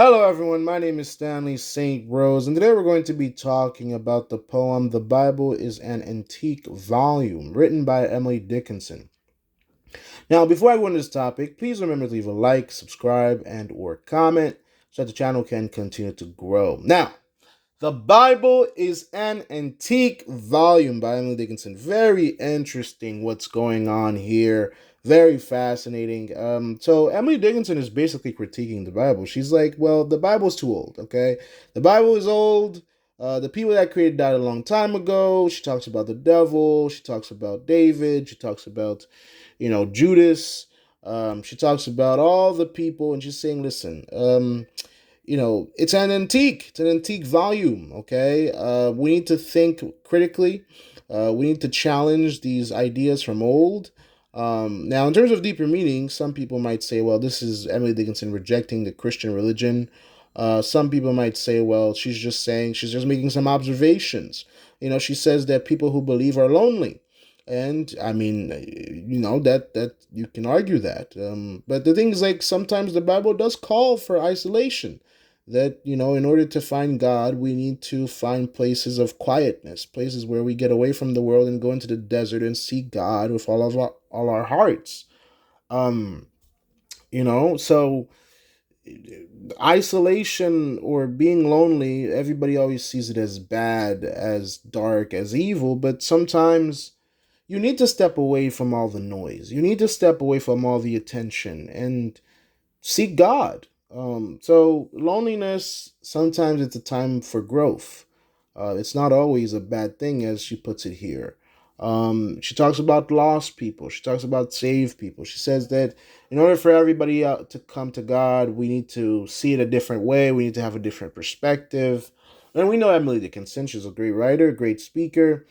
Hello, everyone. My name is Stanley St. Rose, and today we're going to be talking about the poem "The Bible is an Antique Volume," written by Emily Dickinson. Now, before I go into this topic, please remember to leave a like, subscribe, and/or comment so that the channel can continue to grow. Now, the Bible is an Antique Volume by Emily Dickinson. Very interesting what's going on here. Very fascinating. So Emily Dickinson is basically critiquing the Bible. She's like, well, the Bible's too old, okay? The Bible is old. The people that created died a long time ago. She talks about the devil. She talks about David. She talks about, Judas. She talks about all the people, and she's saying, listen, it's an antique. It's an antique volume. Okay, we need to think critically. We need to challenge these ideas from old. Now, in terms of deeper meaning, some people might say, well, this is Emily Dickinson rejecting the Christian religion. Some people might say, well, she's just making some observations. She says that people who believe are lonely. And I mean, that you can argue that. But the thing is, like, sometimes the Bible does call for isolation, that in order to find God, we need to find places of quietness, places where we get away from the world and go into the desert and seek God with all our hearts. um so isolation or being lonely, everybody always sees it as bad, as dark, as evil, but sometimes you need to step away from all the noise. You need to step away from all the attention and seek God. So loneliness, sometimes it's a time for growth. It's not always a bad thing, as she puts it here. She talks about lost people. She talks about saved people. She says that in order for everybody to come to God, we need to see it a different way. We need to have a different perspective. And we know Emily Dickinson. She's a great writer, a great speaker.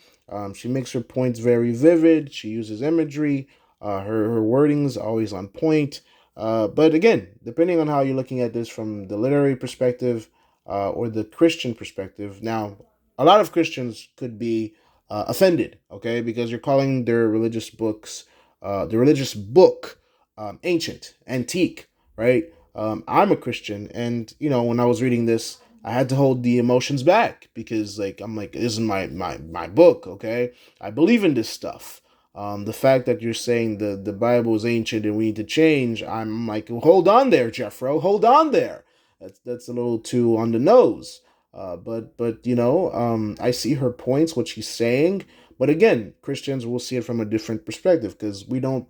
She makes her points very vivid. She uses imagery. Her wording's always on point. But again, depending on how you're looking at this from the literary perspective or the Christian perspective, now a lot of Christians could be offended, okay, because you're calling their religious books, the religious book, ancient, antique, right? I'm a Christian, and when I was reading this, I had to hold the emotions back because, like, I'm like, this is my book, okay? I believe in this stuff. The fact that you're saying the Bible is ancient and we need to change, I'm like, hold on there, Jeffro, hold on there. That's a little too on the nose. But I see her points, what she's saying. But again, Christians will see it from a different perspective because we don't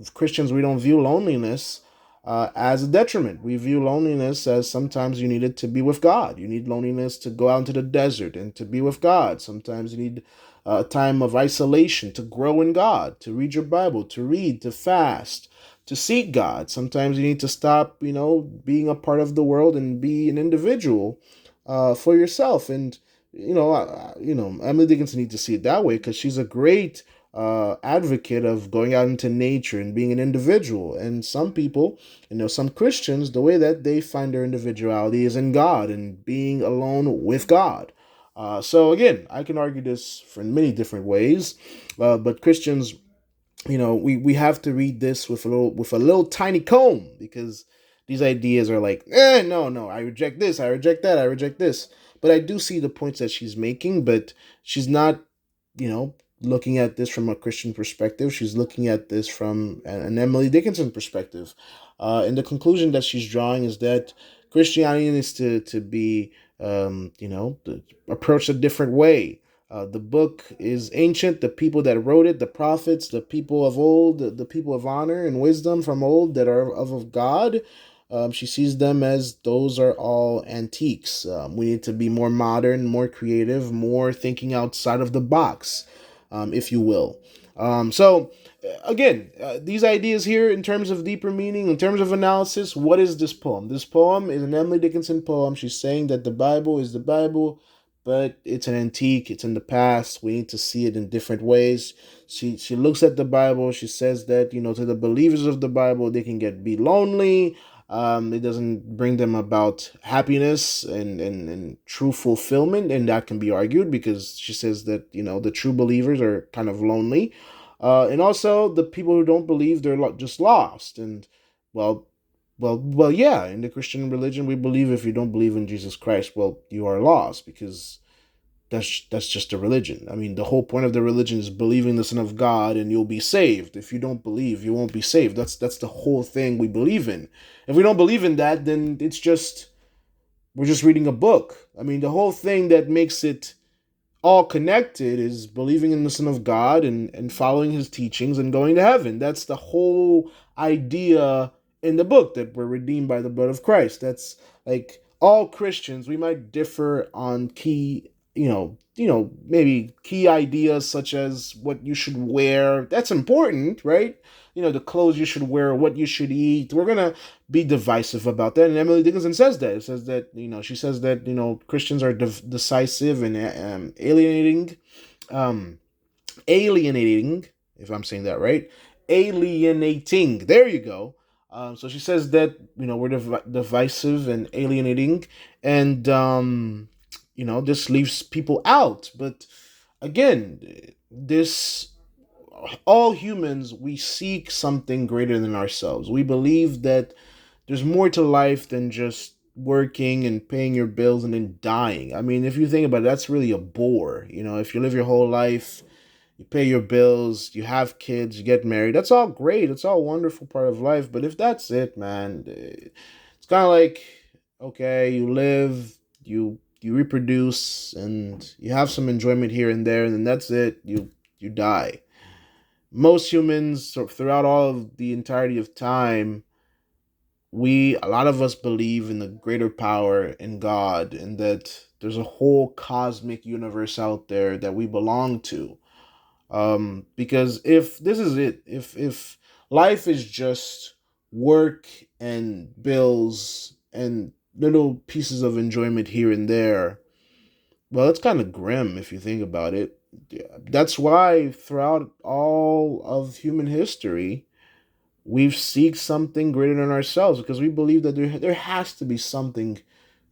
view loneliness as a detriment. We view loneliness as sometimes you need it to be with God. You need loneliness to go out into the desert and to be with God. Sometimes you need a time of isolation to grow in God, to read your Bible, to read, to fast, to seek God. Sometimes you need to stop, being a part of the world and be an individual for yourself. And Emily Dickinson needs to see it that way because she's a great advocate of going out into nature and being an individual. And some people, some Christians, the way that they find their individuality is in God and being alone with God. So again, I can argue this for many different ways, but Christians, we have to read this with a little tiny comb because these ideas are like, no, I reject this, I reject that, I reject this. But I do see the points that she's making, but she's not, looking at this from a Christian perspective. She's looking at this from an Emily Dickinson perspective. And the conclusion that she's drawing is that Christianity needs to be, approached a different way. The book is ancient. The people that wrote it, the prophets, the people of old, the people of honor and wisdom from old that are of God, she sees them as those are all antiques. We need to be more modern, more creative, more thinking outside of the box, if you will. Again, these ideas here, in terms of deeper meaning, in terms of analysis, what is this poem? This poem is an Emily Dickinson poem. She's saying that the Bible is the Bible, but it's an antique. It's in the past. We need to see it in different ways. She looks at the Bible. She says that to the believers of the Bible, they can be lonely. It doesn't bring them about happiness and true fulfillment, and that can be argued because she says that the true believers are kind of lonely, and also the people who don't believe, they're just lost. And well, Well, yeah. In the Christian religion, we believe if you don't believe in Jesus Christ, well, you are lost because that's just a religion. I mean, the whole point of the religion is believing the Son of God, and you'll be saved. If you don't believe, you won't be saved. That's the whole thing we believe in. If we don't believe in that, then it's just we're just reading a book. I mean, the whole thing that makes it all connected is believing in the Son of God and following his teachings and going to heaven. That's the whole idea in the book, that we're redeemed by the blood of Christ. That's like all Christians, we might differ on key, maybe key ideas such as what you should wear. That's important, right? The clothes you should wear, what you should eat. We're gonna be divisive about that. And Emily Dickinson says that. It says that, she says that, Christians are decisive and um, alienating, if I'm saying that right, alienating. There you go. So she says that, we're divisive and alienating, and, this leaves people out. But again, this all humans, we seek something greater than ourselves. We believe that there's more to life than just working and paying your bills and then dying. I mean, if you think about it, that's really a bore. If you live your whole life, you pay your bills, you have kids, you get married, that's all great. It's all a wonderful part of life. But if that's it, man, it's kind of like, okay, you live, you reproduce, and you have some enjoyment here and there, and then that's it. You die. Most humans, so throughout all of the entirety of time, a lot of us believe in the greater power in God, and that there's a whole cosmic universe out there that we belong to. Because if this is it, if life is just work and bills and little pieces of enjoyment here and there, well, it's kind of grim if you think about it. Yeah, that's why throughout all of human history, we seek something greater than ourselves, because we believe that there has to be something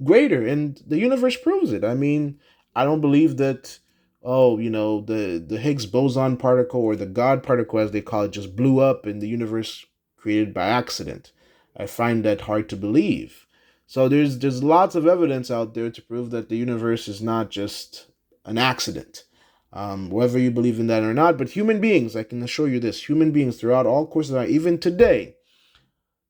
greater, and the universe proves it. I mean, I don't believe that, oh, the Higgs boson particle, or the God particle as they call it, just blew up in the universe created by accident. I find that hard to believe. So there's lots of evidence out there to prove that the universe is not just an accident. Whether you believe in that or not, but human beings, I can assure you this, human beings throughout all courses of life, even today,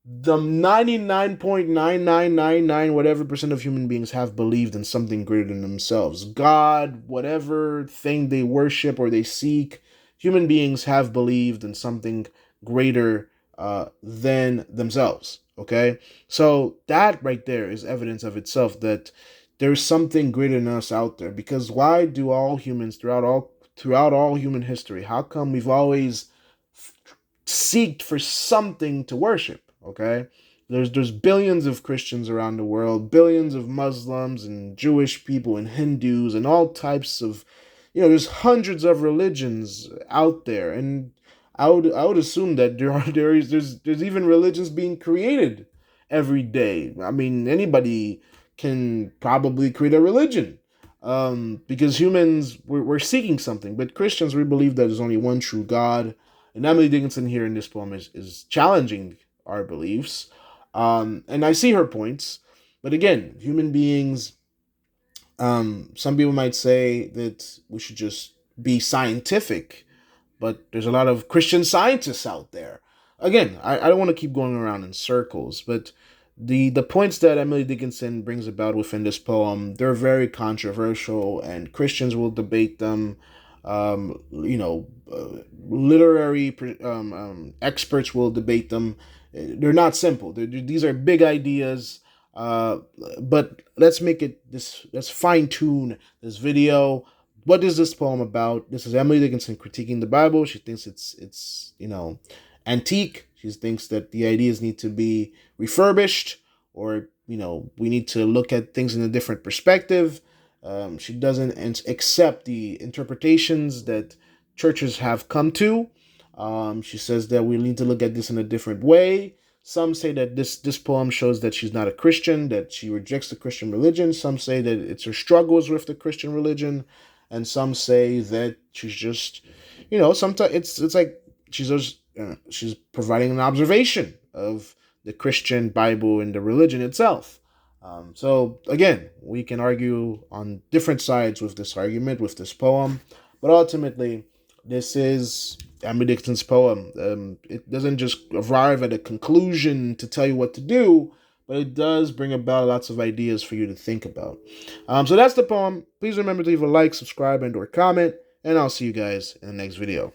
the 99.9999 whatever percent of human beings have believed in something greater than themselves. God, whatever thing they worship or they seek, human beings have believed in something greater than themselves. Okay? So that right there is evidence of itself that there's something greater than us out there. Because why do all humans throughout all human history, how come we've always seeked for something to worship? Okay, there's billions of Christians around the world, billions of Muslims and Jewish people and Hindus and all types of, there's hundreds of religions out there, and I would assume that there's even religions being created every day. I mean, anybody can probably create a religion, because humans, we're seeking something. But Christians, we believe that there's only one true God. And Emily Dickinson here in this poem is challenging our beliefs. And I see her points. But again, human beings, some people might say that we should just be scientific, but there's a lot of Christian scientists out there. Again, I don't want to keep going around in circles, but the points that Emily Dickinson brings about within this poem, they're very controversial, and Christians will debate them. Literary experts will debate them. They're not simple. These are big ideas. Uh, but let's fine tune this video. What is this poem about? This is Emily Dickinson critiquing the Bible. She thinks it's antique. She thinks that the ideas need to be refurbished, or we need to look at things in a different perspective. She doesn't accept the interpretations that churches have come to. She says that we need to look at this in a different way. Some say that this poem shows that she's not a Christian, that she rejects the Christian religion. Some say that it's her struggles with the Christian religion, and some say that she's just, sometimes it's like she's providing an observation of the Christian Bible and the religion itself. So again, we can argue on different sides with this argument, with this poem, but ultimately, this is Emily Dickinson's poem. It doesn't just arrive at a conclusion to tell you what to do, but it does bring about lots of ideas for you to think about. So that's the poem. Please remember to leave a like, subscribe, and/or comment, and I'll see you guys in the next video.